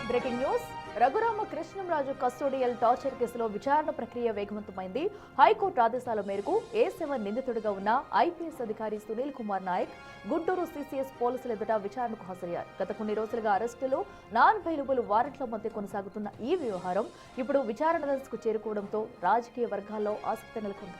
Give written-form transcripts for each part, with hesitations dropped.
Breaking news. Raghurama Krishnamraju custodial torture కేసులో విచారణ ప్రక్రియ వేగవంతమైంది. హైకోర్టు ఆదేశాల మేరకు A7 నిందితుడిగా ఉన్న IPS అధికారి సునీల్ కుమార్ నాయక్ గుంటూరు CCS పోలీసుల ఎదుట విచారణకు హాజరయ్యారు. గత కొన్ని రోజులుగా అరెస్టులు, నాన్ బెయిలబుల్ వారెంట్ల మధ్య కొనసాగుతున్న ఈ వ్యవహారం ఇప్పుడు విచారణ దశకు చేరుకోవడంతో రాజకీయ వర్గాల్లో ఆసక్తి నెలకొంది.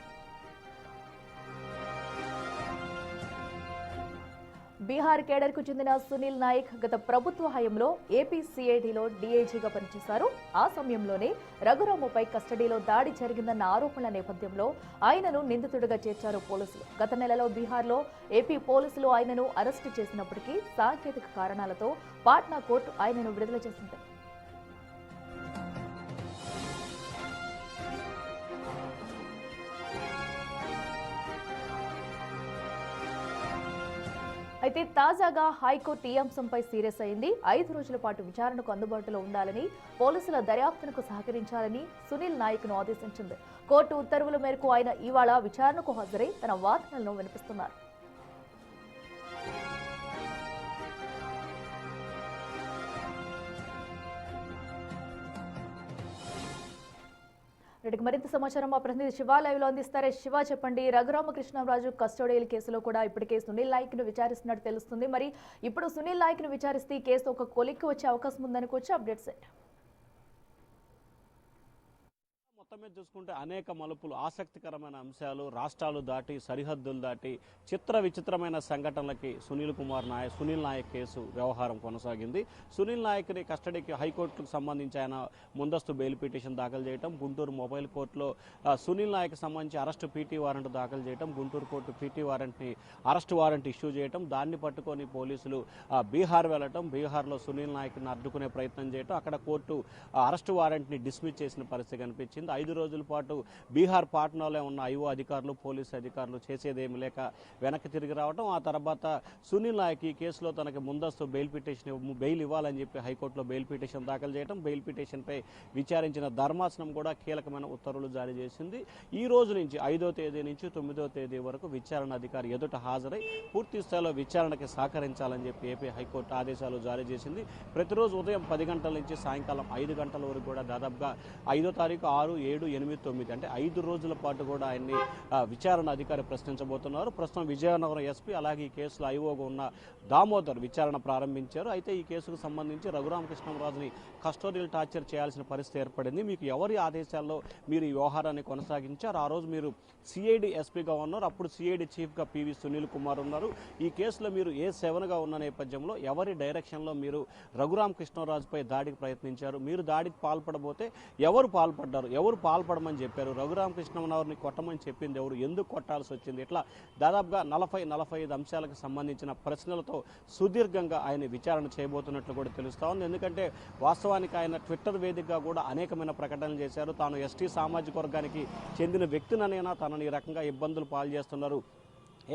బీహార్ కేడర్ కు చెందిన సునీల్ నాయక్ గత ప్రభుత్వ హయాంలో ఏపీ CIDలో DIGగా పనిచేశారు. ఆ సమయంలోనే రఘురామపై కస్టడీలో దాడి జరిగిందన్న ఆరోపణల నేపథ్యంలో ఆయనను నిందితుడిగా చేర్చారు పోలీసులు. గత నెలలో బీహార్లో ఏపీ పోలీసులు ఆయనను అరెస్టు చేసినప్పటికీ సాంకేతిక కారణాలతో పాట్నా కోర్టు ఆయనను విడుదల చేసింది. అయితే తాజాగా హైకోర్టు ఈ అంశంపై సీరియస్ అయింది. 5 రోజుల పాటు విచారణకు అందుబాటులో ఉండాలని, పోలీసుల దర్యాప్తునకు సహకరించాలని సునీల్ నాయక్ను ఆదేశించింది. కోర్టు ఉత్తర్వుల మేరకు ఆయన ఇవాళ విచారణకు హాజరై తన వాదనలను వినిపిస్తున్నారు. వీటికి మరింత సమాచారం మా ప్రతినిధి శివ లైవ్ లో అందిస్తారు. శివ, చెప్పండి. రఘురామకృష్ణరాజు కస్టోడియల్ కేసులో కూడా ఇప్పటికే సునీల్ నాయక్ ను విచారిస్తున్నట్టు తెలుస్తుంది. మరి ఇప్పుడు సునీల్ నాయక్ ను విచారిస్తే ఈ కేసు ఒక కొలిక్కి వచ్చే అవకాశం ఉందనుకోవచ్చు. అప్డేట్స్ ఏంటి? మొత్తం మీద చూసుకుంటే అనేక మలుపులు, ఆసక్తికరమైన అంశాలు, రాష్ట్రాలు దాటి, సరిహద్దులు దాటి చిత్ర విచిత్రమైన సంఘటనలకి సునీల్ నాయక్ కేసు వ్యవహారం కొనసాగింది. సునీల్ నాయక్ని కస్టడీకి హైకోర్టుకు సంబంధించి ఆయన ముందస్తు బెయిల్ పిటిషన్ దాఖలు చేయడం, గుంటూరు మొబైల్ కోర్టులో సునీల్ నాయక్ సంబంధించి అరెస్టు PT వారెంట్ దాఖలు చేయడం, Guntur court PT arrest warrant issue చేయడం, దాన్ని పట్టుకొని పోలీసులు బీహార్ వెళ్లడం, బీహార్లో సునీల్ నాయక్ని అడ్డుకునే ప్రయత్నం చేయడం, అక్కడ కోర్టు అరెస్ట్ వారెంట్ని డిస్మిస్ చేసిన పరిస్థితి కనిపించింది. 5 రోజుల పాటు బీహార్ పాట్నాలో ఉన్న IO అధికారులు, పోలీసు అధికారులు చేసేదేమి లేక వెనక్కి తిరిగి రావడం, ఆ తర్వాత సునీల్ నాయక్ ఈ కేసులో తనకి ముందస్తు బెయిల్ ఇవ్వాలని చెప్పి హైకోర్టులో బెయిల్ పిటిషన్ దాఖలు చేయడం, బెయిల్ పిటిషన్పై విచారించిన ధర్మాసనం కూడా కీలకమైన ఉత్తర్వులు జారీ చేసింది. ఈ రోజు నుంచి 5వ తేదీ నుంచి 9వ తేదీ వరకు విచారణ అధికారి ఎదుట హాజరై పూర్తి స్థాయిలో విచారణకి సహకరించాలని చెప్పి ఏపీ హైకోర్టు ఆదేశాలు జారీ చేసింది. ప్రతిరోజు ఉదయం 10 గంటల నుంచి సాయంకాలం 5 గంటల వరకు కూడా దాదాపుగా 5వ తారీఖు 6, 7, 8, 9 అంటే 5 రోజుల పాటు కూడా ఆయన్ని విచారణ అధికారి ప్రశ్నించబోతున్నారు. ప్రస్తుతం విజయనగరం SP అలాగే ఈ కేసులో IOగా ఉన్న దామోదర్ విచారణ ప్రారంభించారు. అయితే ఈ కేసుకు సంబంధించి రఘురామకృష్ణరాజుని కస్టోడియల్ టార్చర్ చేయాల్సిన పరిస్థితి ఏర్పడింది. మీకు ఎవరి ఆదేశాల్లో మీరు ఈ వ్యవహారాన్ని కొనసాగించారు? ఆ రోజు మీరు CID SPగా ఉన్నారు, అప్పుడు CID చీఫ్గా PV సునీల్ కుమార్ ఉన్నారు. ఈ కేసులో మీరు A7గా ఉన్న నేపథ్యంలో ఎవరి డైరెక్షన్లో మీరు రఘురామకృష్ణరాజుపై దాడికి ప్రయత్నించారు? మీరు దాడికి పాల్పడబోతే ఎవరు పాల్పడ్డారు? ఎవరు పాల్పడమని చెప్పారు? రఘురామకృష్ణరావుని కొట్టమని చెప్పింది ఎవరు? ఎందుకు కొట్టాల్సి వచ్చింది? ఇట్లా దాదాపుగా 40-45 అంశాలకు సంబంధించిన ప్రశ్నలతో సుదీర్ఘంగా ఆయన విచారణ చేయబోతున్నట్లు కూడా తెలుస్తా ఉంది. ఎందుకంటే వాస్తవానికి ఆయన ట్విట్టర్ వేదికగా కూడా అనేకమైన ప్రకటనలు చేశారు. తాను ST సామాజిక వర్గానికి చెందిన వ్యక్తినైనా తనని ఈ రకంగా ఇబ్బందులు పాలు చేస్తున్నారు,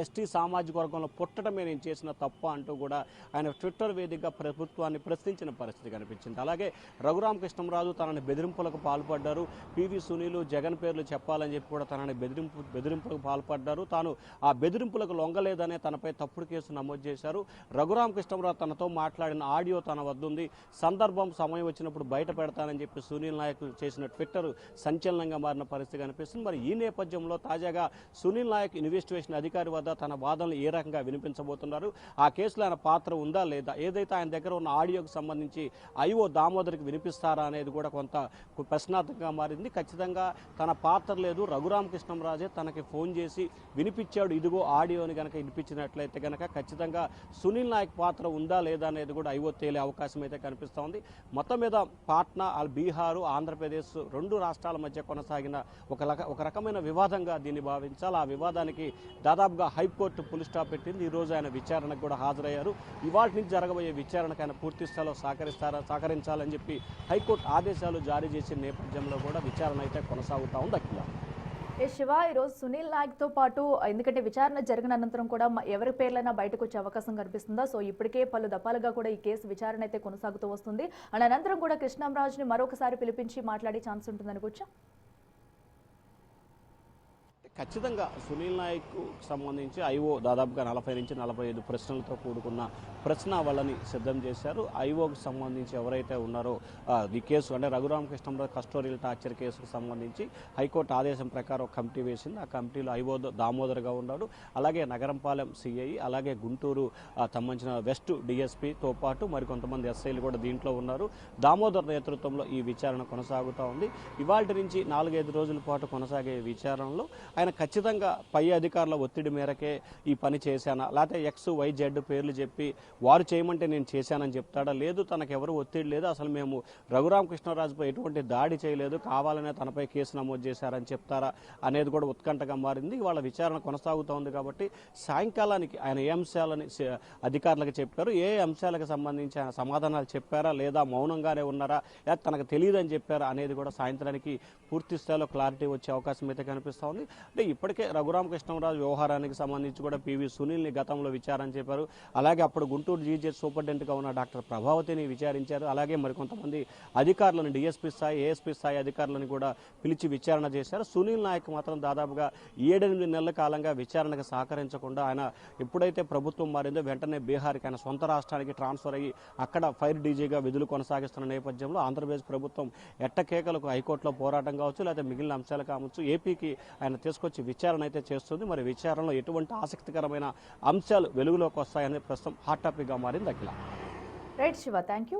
ST సామాజిక వర్గంలో పుట్టడమే నేను చేసిన తప్ప అంటూ కూడా ఆయన ట్విట్టర్ వేదికగా ప్రభుత్వాన్ని ప్రశ్నించిన పరిస్థితి కనిపించింది. అలాగే రఘురామకృష్ణరాజు తనని బెదిరింపులకు పాల్పడ్డారు, PV సునీలు, జగన్ పేర్లు చెప్పాలని చెప్పి కూడా తనని బెదిరింపులకు పాల్పడ్డారు. తాను ఆ బెదిరింపులకు లొంగలేదనే తనపై తప్పుడు కేసు నమోదు చేశారు. రఘురామకృష్ణరాజు తనతో మాట్లాడిన ఆడియో తన వద్ద ఉంది, సమయం వచ్చినప్పుడు బయట పెడతానని చెప్పి సునీల్ నాయక్ చేసిన ట్విట్టర్ సంచలనంగా మారిన పరిస్థితి కనిపిస్తుంది. మరి ఈ నేపథ్యంలో తాజాగా సునీల్ నాయక్ ఇన్వెస్టిగేషన్ అధికారి వద్ద తన వాదనలు ఏ రకంగా వినిపించబోతున్నారు, ఆ కేసులో ఆయన పాత్ర ఉందా లేదా, ఏదైతే ఆయన దగ్గర ఉన్న ఆడియోకి సంబంధించి IO దామోదర్కి వినిపిస్తారా అనేది కూడా కొంత ప్రశ్నార్థకంగా మారింది. ఖచ్చితంగా తన పాత్ర లేదు, రఘురామకృష్ణరాజే తనకి ఫోన్ చేసి వినిపించాడు, ఇదిగో ఆడియోని కనుక వినిపించినట్లయితే కనుక ఖచ్చితంగా సునీల్ నాయక్ పాత్ర ఉందా లేదా అనేది కూడా IO తేలే అవకాశం అయితే కనిపిస్తూ ఉంది. మొత్తం మీద పాట్నా, బీహారు, ఆంధ్రప్రదేశ్ 2 రాష్ట్రాల మధ్య కొనసాగిన ఒక రకమైన వివాదంగా దీన్ని భావించాలి. ఆ వివాదానికి దాదాపుగా హైకోర్టు ఫుల్ స్టాప్ పెట్టింది. ఈ రోజు ఆయన విచారణకు కూడా హాజరయ్యారు. ఇవాళ నుంచి జరగబోయే విచారణకు ఆయన పూర్తి స్థాయిలో సహకరించాలని చెప్పి హైకోర్టు ఆదేశాలు జారీ చేసిన నేపథ్యంలో కూడా విచారణ అయితే కొనసాగుతూ ఉంది. అఖిల, శివ, ఈరోజు సునీల్ నాయక్తో పాటు, ఎందుకంటే విచారణ జరిగిన అనంతరం కూడా ఎవరి పేర్లైనా బయటకు వచ్చే అవకాశం కనిపిస్తుందా? సో ఇప్పటికే పలు దఫాలుగా కూడా ఈ కేసు విచారణ అయితే కొనసాగుతూ వస్తుంది. అండ్ అనంతరం కూడా కృష్ణంరాజుని మరొకసారి పిలిపించి మాట్లాడే ఛాన్స్ ఉంటుందనుకోవచ్చా? ఖచ్చితంగా సునీల్ నాయక్ సంబంధించి ఐఓ దాదాపుగా 40 నుంచి 45 ప్రశ్నలతో కూడుకున్న ప్రశ్నావళిని సిద్ధం చేశారు. ఐఓకి సంబంధించి ఎవరైతే ఉన్నారో ఈ కేసు అంటే రఘురామకృష్ణంరాజు కస్టోడియల్ టార్చర్ కేసుకు సంబంధించి హైకోర్టు ఆదేశం ప్రకారం ఒక కమిటీ వేసింది. ఆ కమిటీలో ఐఓ దామోదర్గా ఉన్నాడు, అలాగే నగరంపాలెం సిఐ, అలాగే గుంటూరు సంబంధించిన వెస్ట్ డిఎస్పీతో పాటు మరికొంతమంది ఎస్ఐలు కూడా దీంట్లో ఉన్నారు. దామోదర్ నేతృత్వంలో ఈ విచారణ కొనసాగుతూ ఉంది. ఇవాళ నుంచి 4-5 రోజుల పాటు కొనసాగే విచారణలో ఆయన ఖచ్చితంగా పై అధికారుల ఒత్తిడి మేరకే ఈ పని చేశానా, లేకపోతే XYZ పేర్లు చెప్పి వారు చేయమంటే నేను చేశానని చెప్తాడా, లేదు తనకు ఎవరు ఒత్తిడి లేదు, అసలు మేము రఘురామకృష్ణరాజుపై ఎటువంటి దాడి చేయలేదు, కావాలనే తనపై కేసు నమోదు చేశారని చెప్తారా అనేది కూడా ఉత్కంఠగా మారింది. వాళ్ళ విచారణ కొనసాగుతోంది కాబట్టి సాయంకాలానికి ఆయన ఏ అంశాలని అధికారులకు చెప్పారు, ఏ అంశాలకు సంబంధించి ఆయన సమాధానాలు చెప్పారా, లేదా మౌనంగానే ఉన్నారా, లేదా తనకు తెలియదని చెప్పారా అనేది కూడా సాయంత్రానికి పూర్తి స్థాయిలో క్లారిటీ వచ్చే అవకాశం అయితే కనిపిస్తూ ఉంది. అంటే ఇప్పటికే రఘురామకృష్ణరాజు వ్యవహారానికి సంబంధించి కూడా పివి సునీల్ని గతంలో విచారణ చెప్పారు. అలాగే అప్పుడు గుంటూరు జీజీహెచ్ సూపరింటెండెంట్గా ఉన్న డాక్టర్ ప్రభావతిని విచారించారు. అలాగే మరికొంతమంది అధికారులను డిఎస్పీ స్థాయి, ఏఎస్పీ స్థాయి అధికారులను కూడా పిలిచి విచారణ చేశారు. సునీల్ నాయక్ మాత్రం దాదాపుగా 7-8 నెలల కాలంగా విచారణకు సహకరించకుండా ఆయన ఎప్పుడైతే ప్రభుత్వం మారిందో వెంటనే బీహార్కి ఆయన సొంత రాష్ట్రానికి ట్రాన్స్ఫర్ అయ్యి అక్కడ ఫైర్ డీజీగా విధులు కొనసాగిస్తున్న నేపథ్యంలో ఆంధ్రప్రదేశ్ ప్రభుత్వం ఎట్టకేకలకు హైకోర్టులో పోరాటం కావచ్చు, లేదా మిగిలిన అంశాలు కావచ్చు ఏపీకి ఆయన తీసుకొచ్చి విచారణ అయితే చేస్తుంది. మరి విచారణలో ఎటువంటి ఆసక్తికరమైన అంశాలు వెలుగులోకి వస్తాయనేది ప్రస్తుతం హాట్ టాపిక్గా మారింది. Akhila. Right Shiva, thank you.